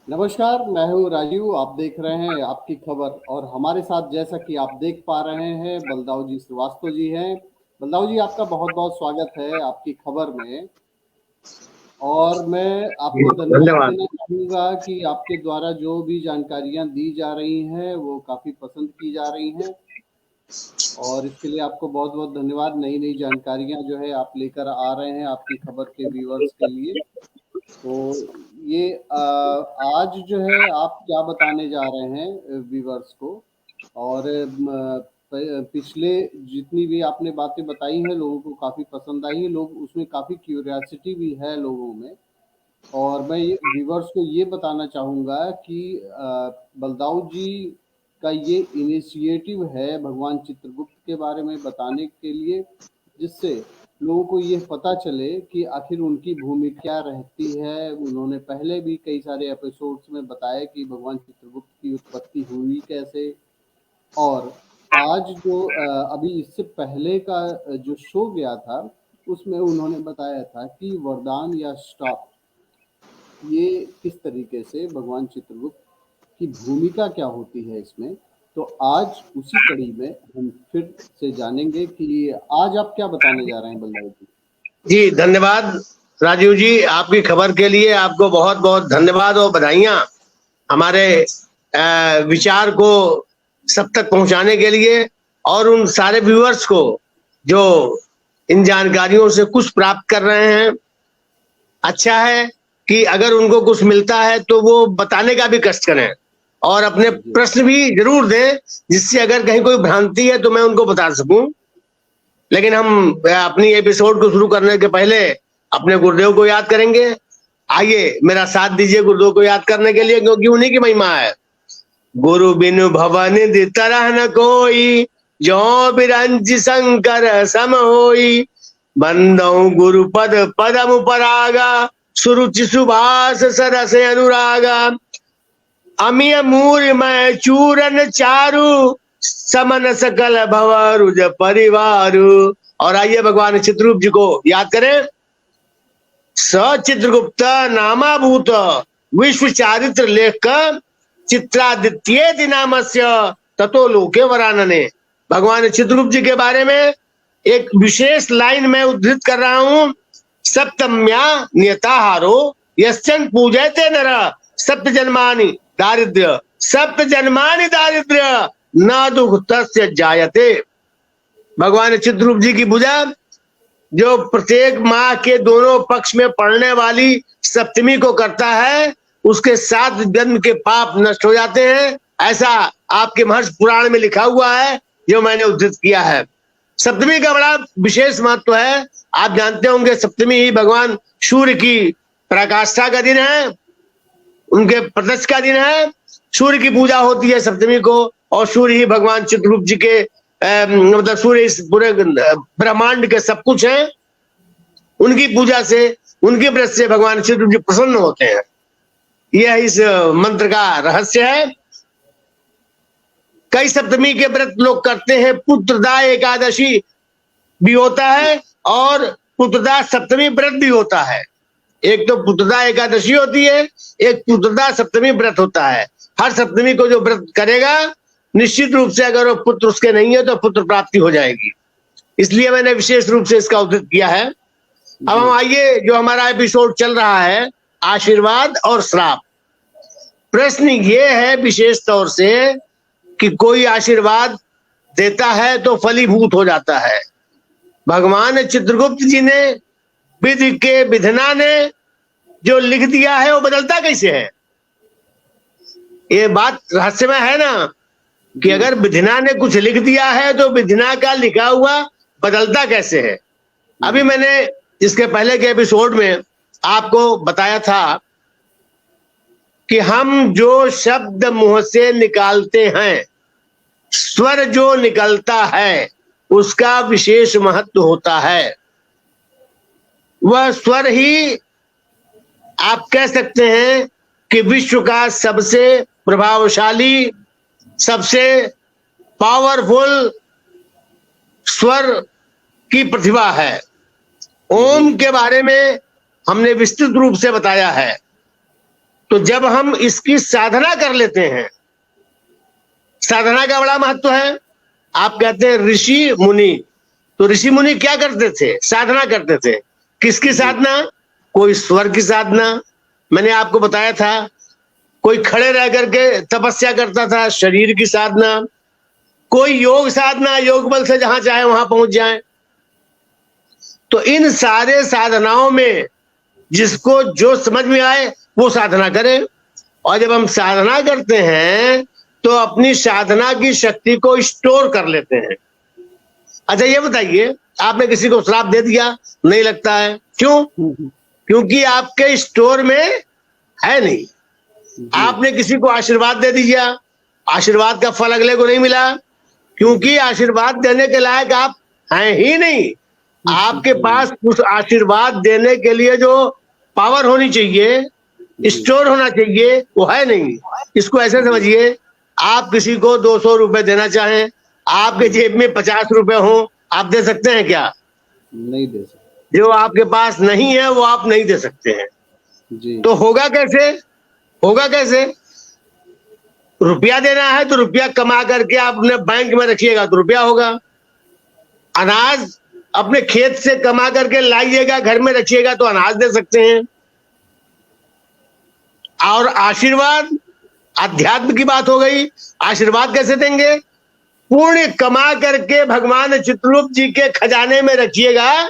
नमस्कार, मैं हूँ राजीव। आप देख रहे हैं आपकी खबर और हमारे साथ जैसा कि आप देख पा रहे हैं बलदाऊ जी श्रीवास्तव जी हैं। बलदाऊ जी, आपका बहुत बहुत स्वागत है आपकी खबर में। और मैं आपको धन्यवाद धन्यवाद। देना चाहूँगा कि आपके द्वारा जो भी जानकारियाँ दी जा रही हैं वो काफ़ी पसंद की जा रही हैं और इसके लिए आपको बहुत बहुत धन्यवाद। नई नई जानकारियाँ जो है आप लेकर आ रहे हैं आपकी खबर के व्यूअर्स के लिए। तो ये आज जो है आप क्या बताने जा रहे हैं व्यूअर्स को? और पिछले जितनी भी आपने बातें बताई हैं लोगों को काफ़ी पसंद आई है, लोग उसमें काफ़ी क्यूरियोसिटी भी है लोगों में। और मैं ये व्यूअर्स को ये बताना चाहूँगा कि बलदाऊ जी का ये इनिशिएटिव है भगवान चित्रगुप्त के बारे में बताने के लिए, जिससे लोगों को ये पता चले कि आखिर उनकी भूमिका क्या रहती है। उन्होंने पहले भी कई सारे एपिसोड्स में बताया कि भगवान चित्रगुप्त की उत्पत्ति हुई कैसे। और आज जो अभी इससे पहले का जो शो गया था, उसमें उन्होंने बताया था कि वरदान या श्राप ये किस तरीके से भगवान चित्रगुप्त की भूमिका क्या होती है इसमें। तो आज उसी कड़ी में हम फिर से जानेंगे कि आज आप क्या बताने जा रहे हैं बलदाऊ जी। जी धन्यवाद राजीव जी, आपकी खबर के लिए आपको बहुत बहुत धन्यवाद और बधाइयाँ हमारे विचार को सब तक पहुंचाने के लिए और उन सारे व्यूअर्स को जो इन जानकारियों से कुछ प्राप्त कर रहे हैं। अच्छा है कि अगर उनको कुछ मिलता है तो वो बताने का भी कष्ट करें और अपने जी प्रश्न भी जरूर दें, जिससे अगर कहीं कोई भ्रांति है तो मैं उनको बता सकूं। लेकिन हम अपनी एपिसोड को शुरू करने के पहले अपने गुरुदेव को याद करेंगे। आइए मेरा साथ दीजिए गुरुदेव को याद करने के लिए, क्योंकि उन्हीं की महिमा है। गुरु बिनु भवन तरह न कोई, जो बिरंज शंकर सम होई। बंदौ गुरु पद पदम परागा, सुरुचि सुभाष सरस अनुरागा। अमिय मूर मैं चूरन चारु, समन सकल भव रुज परिवारु। और आइए भगवान चित्रगुप्त जी को याद करें। सचित्रगुप्त नामाभूत, विश्व चारित्र लेख चित्रादित्य नामस्य ततो लोके वरानने। भगवान चित्रगुप्त जी के बारे में एक विशेष लाइन में उद्धृत कर रहा हूं। सप्तम्या नियताहारो यश्चन पूजयते नर, सप्त जन्मानि दारिद्र्य, सप्त जन्मानि दारिद्र्य न दुख तस्य जायते। भगवान चित्रगुप्त जी की पूजा जो प्रत्येक माह के दोनों पक्ष में पड़ने वाली सप्तमी को करता है, उसके 7 जन्म के पाप नष्ट हो जाते हैं। ऐसा आपके महर्षि पुराण में लिखा हुआ है, जो मैंने उद्धृत किया है। सप्तमी का बड़ा विशेष महत्व है। आप जानते होंगे सप्तमी ही भगवान सूर्य की प्रकाष्ठा का दिन है, उनके प्रत्यक्ष का दिन है। सूर्य की पूजा होती है सप्तमी को, और सूर्य ही भगवान चित्रगुप्त जी के मतलब सूर्य इस पूरे ब्रह्मांड के सब कुछ है। उनकी पूजा से, उनके व्रत से भगवान चित्रगुप्त जी प्रसन्न होते हैं। यह इस मंत्र का रहस्य है। कई सप्तमी के व्रत लोग करते हैं। पुत्रदा एकादशी भी होता है और पुत्रदा सप्तमी व्रत भी होता है। एक तो पुत्रदा एकादशी होती है, एक पुत्रदा सप्तमी व्रत होता है। हर सप्तमी को जो व्रत करेगा, निश्चित रूप से अगर वो पुत्र उसके नहीं है तो पुत्र प्राप्ति हो जाएगी। इसलिए मैंने विशेष रूप से इसका उद्धृत किया है। अब हम आइए, जो हमारा एपिसोड चल रहा है आशीर्वाद और श्राप। प्रश्न ये है विशेष तौर से कि कोई आशीर्वाद देता है तो फलीभूत हो जाता है। भगवान चित्रगुप्त जी ने विधि के विधना ने जो लिख दिया है वो बदलता कैसे है? ये बात रहस्यमय है ना, कि अगर विधना ने कुछ लिख दिया है तो विधना का लिखा हुआ बदलता कैसे है? अभी मैंने इसके पहले के एपिसोड में आपको बताया था कि हम जो शब्द मुंह से निकालते हैं, स्वर जो निकलता है, उसका विशेष महत्व होता है। वह स्वर ही आप कह सकते हैं कि विश्व का सबसे प्रभावशाली, सबसे पावरफुल स्वर की प्रतिभा है। ओम के बारे में हमने विस्तृत रूप से बताया है तो जब हम इसकी साधना कर लेते हैं, साधना का बड़ा महत्व है। आप कहते हैं ऋषि मुनि, तो ऋषि मुनि क्या करते थे? साधना करते थे। किसकी साधना? कोई स्वर की साधना, मैंने आपको बताया था। कोई खड़े रह करके तपस्या करता था, शरीर की साधना। कोई योग साधना, योग बल से जहां चाहे वहां पहुंच जाए। तो इन सारे साधनाओं में जिसको जो समझ में आए वो साधना करे। और जब हम साधना करते हैं तो अपनी साधना की शक्ति को स्टोर कर लेते हैं। अच्छा ये बताइए, आपने किसी को श्राप दे दिया, नहीं लगता है, क्यों? क्योंकि आपके स्टोर में है नहीं। आपने किसी को आशीर्वाद दे दिया, आशीर्वाद का फल अगले को नहीं मिला, क्योंकि आशीर्वाद देने के लायक आप हैं ही नहीं। आपके पास उस आशीर्वाद देने के लिए जो पावर होनी चाहिए, स्टोर होना चाहिए, वो है नहीं। इसको ऐसे समझिए, आप किसी को 200 रुपए देना चाहें, आपके जेब में 50 रुपए हो, आप दे सकते हैं क्या? नहीं दे सकते। जो आपके पास नहीं है वो आप नहीं दे सकते हैं जी। तो होगा कैसे? होगा कैसे? रुपया देना है तो रुपया कमा करके आप अपने बैंक में रखिएगा तो रुपया होगा। अनाज अपने खेत से कमा करके लाइएगा, घर में रखिएगा तो अनाज दे सकते हैं। और आशीर्वाद, अध्यात्म की बात हो गई। आशीर्वाद कैसे देंगे? पुण्य कमा करके भगवान चित्ररूप जी के खजाने में रखिएगा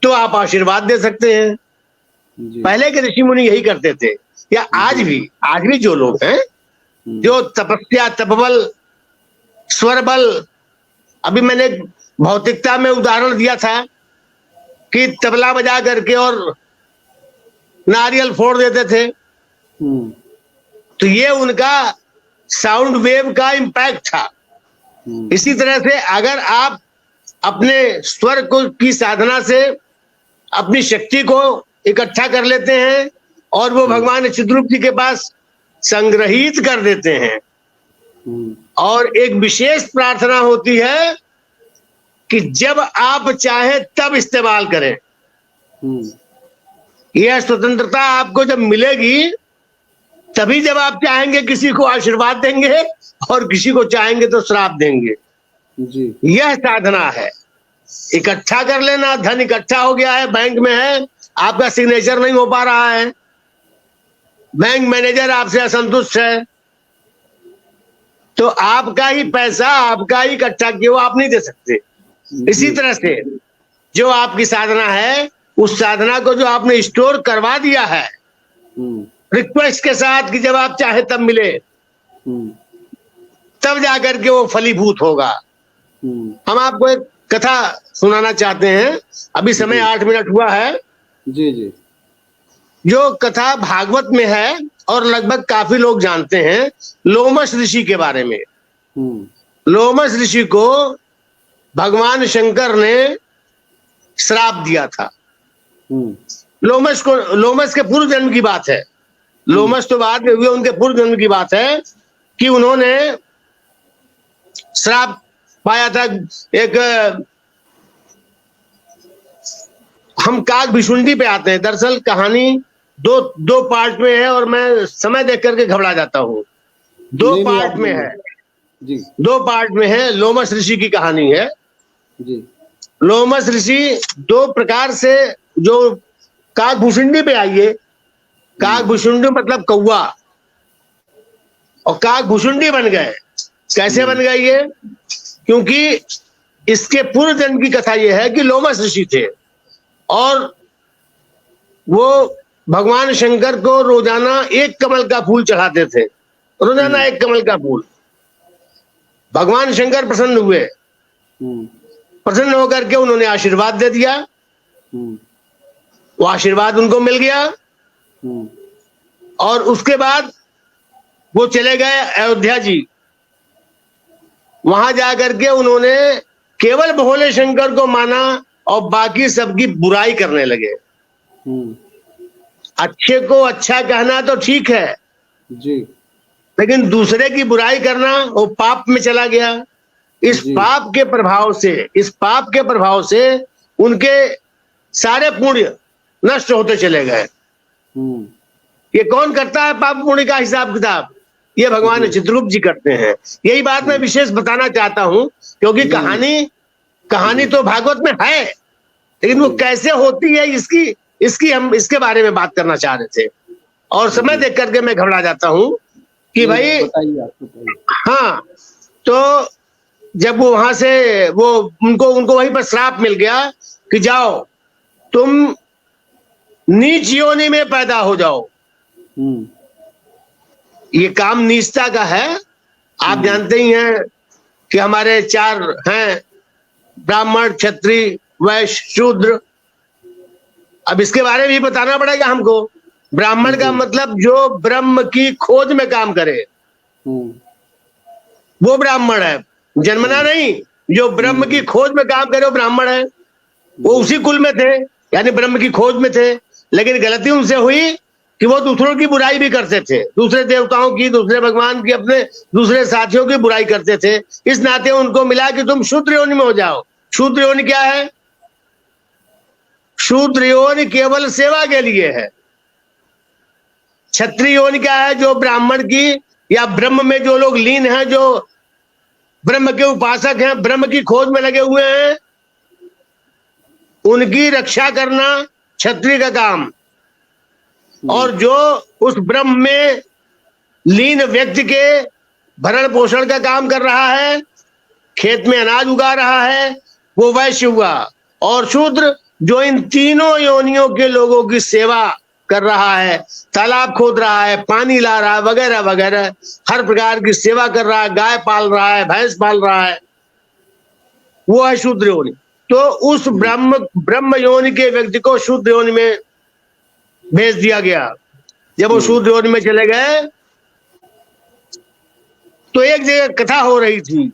तो आप आशीर्वाद दे सकते हैं। जी। पहले के ऋषि मुनि यही करते थे, या आज भी जो लोग हैं जो तपस्या, तपबल, स्वर बल, अभी मैंने भौतिकता में उदाहरण दिया था कि तबला बजा करके और नारियल फोड़ देते थे, तो ये उनका साउंड वेव का इम्पैक्ट था। इसी तरह से अगर आप अपने स्वर को की साधना से अपनी शक्ति को इकट्ठा कर लेते हैं और वो भगवान चित्ररूप जी के पास संग्रहित कर देते हैं, और एक विशेष प्रार्थना होती है कि जब आप चाहे तब इस्तेमाल करें। यह स्वतंत्रता आपको जब मिलेगी तभी जब आप चाहेंगे किसी को आशीर्वाद देंगे और किसी को चाहेंगे तो श्राप देंगे। जी। यह साधना है। इकट्ठा कर लेना, धन इकट्ठा हो गया है, बैंक में है, आपका सिग्नेचर नहीं हो पा रहा है, बैंक मैनेजर आपसे असंतुष्ट है, तो आपका ही पैसा, आपका ही इकट्ठा किया वो आप नहीं दे सकते। इसी तरह से जो आपकी साधना है, उस साधना को जो आपने स्टोर करवा दिया है रिक्वेस्ट के साथ कि जब आप चाहे तब मिले, तब जाकर के वो फलीभूत होगा। हम आपको एक कथा सुनाना चाहते हैं। अभी समय 8 मिनट हुआ है। जी जी। जो कथा भागवत में है और लगभग काफी लोग जानते हैं, लोमश ऋषि के बारे में। लोमश ऋषि को भगवान शंकर ने श्राप दिया था। लोमश के पूर्व जन्म की बात है, लोमश तो बाद में हुए, उनके पूर्व जन्म की बात है कि उन्होंने श्राप पाया था। एक हम काग भिशुंडी पे आते हैं। दरअसल कहानी दो पार्ट में है और मैं समय देख करके घबरा जाता हूँ। दो पार्ट में है जी। 2 पार्ट में है। लोमश ऋषि की कहानी है जी। लोमश ऋषि 2 प्रकार से, जो काग भुषुंडी पे आइए, काग भुषुंडी मतलब कौवा, और काग भुषुंडी बन गए। कैसे बन गए ये? क्योंकि इसके पूर्व जन्म की कथा यह है कि लोमश ऋषि थे और वो भगवान शंकर को रोजाना 1 कमल का फूल चढ़ाते थे, रोजाना 1 कमल का फूल। भगवान शंकर प्रसन्न हुए, प्रसन्न होकर के उन्होंने आशीर्वाद दे दिया। वो आशीर्वाद उनको मिल गया और उसके बाद वो चले गए अयोध्या जी। वहां जाकर के उन्होंने केवल भोले शंकर को माना और बाकी सबकी बुराई करने लगे। अच्छे को अच्छा कहना तो ठीक है जी, लेकिन दूसरे की बुराई करना वो पाप में चला गया। इस पाप के प्रभाव से उनके सारे पुण्य नष्ट होते चले गए। ये कौन करता है पाप पुण्य का हिसाब किताब? ये भगवान चित्रगुप्त जी करते हैं। यही बात मैं विशेष बताना चाहता हूं, क्योंकि कहानी तो भागवत में है, लेकिन वो कैसे होती है इसकी हम इसके बारे में बात करना चाह रहे थे। और समय देख करके मैं घबरा जाता हूं कि भाई हाँ, तो जब वो वहां से वो उनको वहीं पर श्राप मिल गया कि जाओ तुम नीच योनि में पैदा हो जाओ। ये काम नीचता का है। आप जानते ही हैं कि हमारे 4 हैं, ब्राह्मण, क्षत्रिय, वैश्य, शूद्र। अब इसके बारे में भी बताना पड़ेगा हमको। ब्राह्मण का मतलब जो ब्रह्म की खोज में काम करे, वो ब्राह्मण है। जन्मना नहीं, जो ब्रह्म की खोज में काम करे वो ब्राह्मण है। वो उसी कुल में थे, यानी ब्रह्म की खोज में थे। लेकिन गलती उनसे हुई कि वो दूसरों की बुराई भी करते थे, दूसरे देवताओं की, दूसरे भगवान की, अपने दूसरे साथियों की बुराई करते थे। इस नाते उनको मिला कि तुम शूद्र योनि में हो जाओ। शूद्र योनि क्या है? शूद्र योनि केवल सेवा के लिए है। क्षत्रिय योनि क्या है? जो ब्राह्मण की या ब्रह्म में जो लोग लीन हैं, जो ब्रह्म के उपासक हैं, ब्रह्म की खोज में लगे हुए हैं, उनकी रक्षा करना क्षत्रिय का काम। और जो उस ब्रह्म में लीन व्यक्ति के भरण पोषण का काम कर रहा है, खेत में अनाज उगा रहा है, वो वैश्य हुआ। और शूद्र जो इन तीनों योनियों के लोगों की सेवा कर रहा है, तालाब खोद रहा है, पानी ला रहा है, वगैरह वगैरह, हर प्रकार की सेवा कर रहा है, गाय पाल रहा है, भैंस पाल रहा है, वो है शूद्र योनि। तो उस ब्रह्म योनि के व्यक्ति को शूद्र योनि में भेज दिया गया। जब वो शूद्र योनि में चले गए तो एक जगह कथा हो रही थी,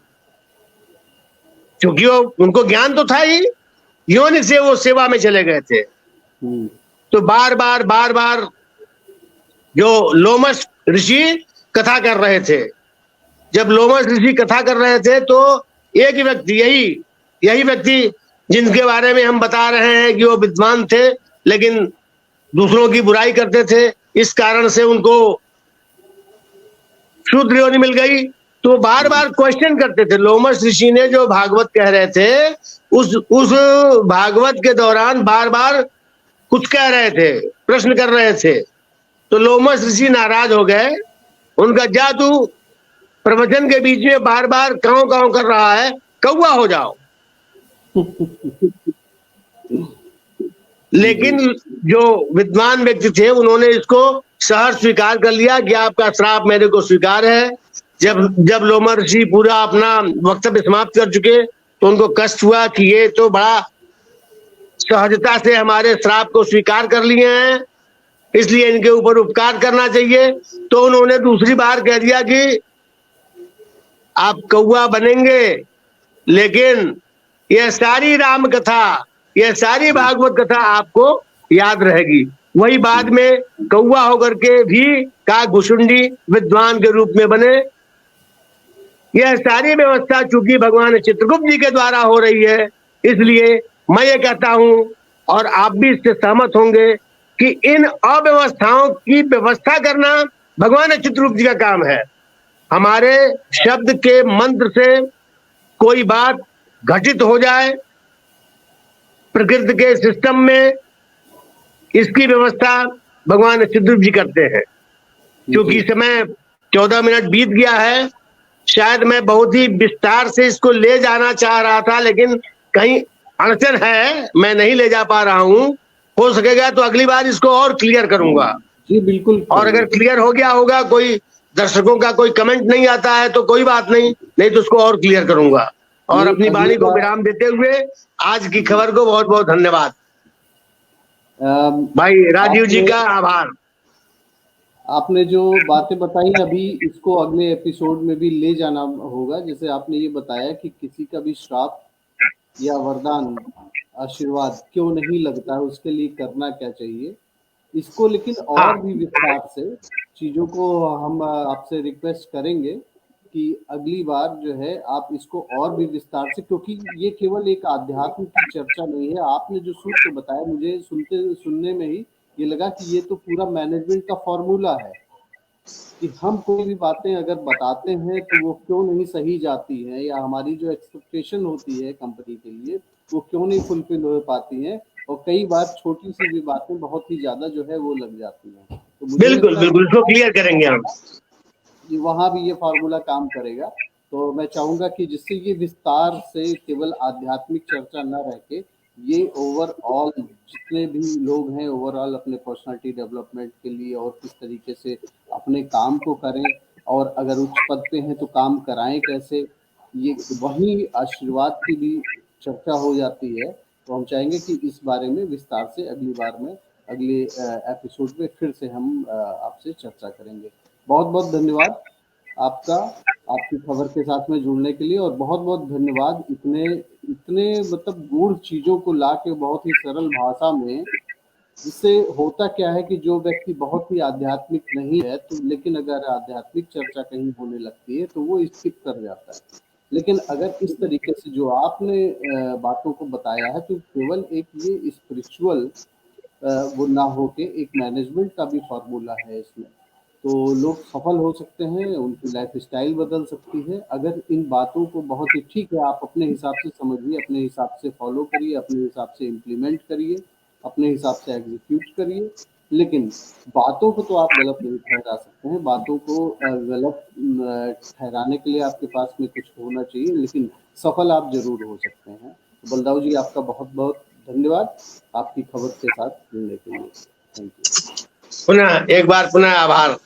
क्योंकि उनको ज्ञान तो था ही, योनि से वो सेवा में चले गए थे। तो बार बार जो लोमश ऋषि कथा कर रहे थे, जब लोमश ऋषि कथा कर रहे थे तो एक व्यक्ति, यही व्यक्ति जिनके बारे में हम बता रहे हैं कि वो विद्वान थे लेकिन दूसरों की बुराई करते थे, इस कारण से उनको शूद्र योनि मिल गई। तो बार बार क्वेश्चन करते थे। लोमश ऋषि ने जो भागवत कह रहे थे, उस भागवत के दौरान बार बार कुछ कह रहे थे, प्रश्न कर रहे थे। तो लोमश ऋषि नाराज हो गए। उनका जा तू प्रवचन के बीच में बार बार काँव काँव कर रहा है, कौवा हो जाओ। लेकिन जो विद्वान व्यक्ति थे उन्होंने इसको सहर्ष स्वीकार कर लिया कि आपका श्राप मेरे को स्वीकार है। जब लोमश ऋषि पूरा अपना वक्तव्य समाप्त कर चुके तो उनको कष्ट हुआ कि ये तो बड़ा सहजता से हमारे श्राप को स्वीकार कर लिए हैं, इसलिए इनके ऊपर उपकार करना चाहिए। तो उन्होंने दूसरी बार कह दिया कि आप कौवा बनेंगे, लेकिन यह सारी राम कथा, यह सारी भागवत कथा आपको याद रहेगी। वही बाद में कौवा होकर के भी काकभुशुंडी विद्वान के रूप में बने। यह सारी व्यवस्था चूंकि भगवान चित्रगुप्त जी के द्वारा हो रही है, इसलिए मैं ये कहता हूं और आप भी इससे सहमत होंगे कि इन अव्यवस्थाओं की व्यवस्था करना भगवान चित्रगुप्त जी का काम है। हमारे शब्द के मंत्र से कोई बात घटित हो जाए प्रकृति के सिस्टम में, इसकी व्यवस्था भगवान चित्रगुप्त जी करते हैं। क्योंकि समय 14 मिनट बीत गया है, शायद मैं बहुत ही विस्तार से इसको ले जाना चाह रहा था, लेकिन कहीं अड़चन है, मैं नहीं ले जा पा रहा हूं। हो सकेगा तो अगली बार इसको और क्लियर करूंगा। जी बिल्कुल। और अगर क्लियर हो गया होगा, कोई दर्शकों का कोई कमेंट नहीं आता है तो कोई बात नहीं, नहीं तो उसको और क्लियर करूंगा। और अपनी वाणी को विराम देते हुए आज की खबर को बहुत बहुत धन्यवाद। भाई राजीव जी का आभार। आपने जो बातें बताई अभी, इसको अगले एपिसोड में भी ले जाना होगा। जैसे आपने ये बताया कि किसी का भी श्राप या वरदान, आशीर्वाद क्यों नहीं लगता है, उसके लिए करना क्या चाहिए, इसको लेकिन और भी विस्तार से चीज़ों को हम आपसे रिक्वेस्ट करेंगे कि अगली बार जो है आप इसको और भी विस्तार से, क्योंकि ये केवल एक आध्यात्म की चर्चा नहीं है। आपने जो सूत्र बताया, मुझे सुनने में ही ये लगा कि ये तो पूरा मैनेजमेंट का फॉर्मूला है कि हम कोई भी बातें अगर बताते हैं तो वो क्यों नहीं सही जाती हैं, या हमारी जो एक्सपेक्टेशन होती है कंपनी के लिए वो क्यों नहीं फुलफिल हो पाती हैं, और कई बार छोटी सी भी बातें बहुत ही ज्यादा जो है वो लग जाती हैं। तो मुझे बिल्कुल बिल्कुल, इसको क्लियर करेंगे हम। वहां भी ये फार्मूला काम करेगा। तो मैं चाहूंगा कि जिससे ये विस्तार से केवल आध्यात्मिक चर्चा न रह के ये ओवरऑल जितने भी लोग हैं ओवरऑल अपने पर्सनालिटी डेवलपमेंट के लिए और किस तरीके से अपने काम को करें, और अगर उच्च पद पे हैं तो काम कराएं कैसे, ये वही आशीर्वाद की भी चर्चा हो जाती है। तो हम चाहेंगे कि इस बारे में विस्तार से अगली बार में अगले एपिसोड में फिर से हम आपसे चर्चा करेंगे। बहुत बहुत धन्यवाद आपका, आपकी खबर के साथ में जुड़ने के लिए, और बहुत बहुत धन्यवाद इतने इतने मतलब गूढ़ चीजों को ला के बहुत ही सरल भाषा में। जिससे होता क्या है कि जो व्यक्ति बहुत ही आध्यात्मिक नहीं है तो लेकिन अगर आध्यात्मिक चर्चा कहीं होने लगती है तो वो स्किप कर जाता है, लेकिन अगर इस तरीके से जो आपने बातों को बताया है तो केवल एक ये स्पिरिचुअल वो ना होके एक मैनेजमेंट का भी फॉर्मूला है इसमें, तो लोग सफल हो सकते हैं, उनकी लाइफ स्टाइल बदल सकती है अगर इन बातों को बहुत ही ठीक है आप अपने हिसाब से समझिए, अपने हिसाब से फॉलो करिए, अपने हिसाब से इम्प्लीमेंट करिए, अपने हिसाब से एग्जीक्यूट करिए। लेकिन बातों को तो आप गलत नहीं ठहरा सकते हैं, बातों को गलत ठहराने के लिए आपके पास में कुछ होना चाहिए, लेकिन सफल आप जरूर हो सकते हैं। तो बलदाऊ जी आपका बहुत बहुत धन्यवाद आपकी खबर के साथ जुड़ने के लिए। Thank you. पुनः एक बार पुनः आभार।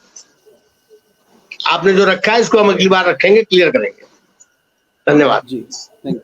आपने जो रखा है इसको हम अगली बार रखेंगे, क्लियर करेंगे। धन्यवाद जी, थैंक यू।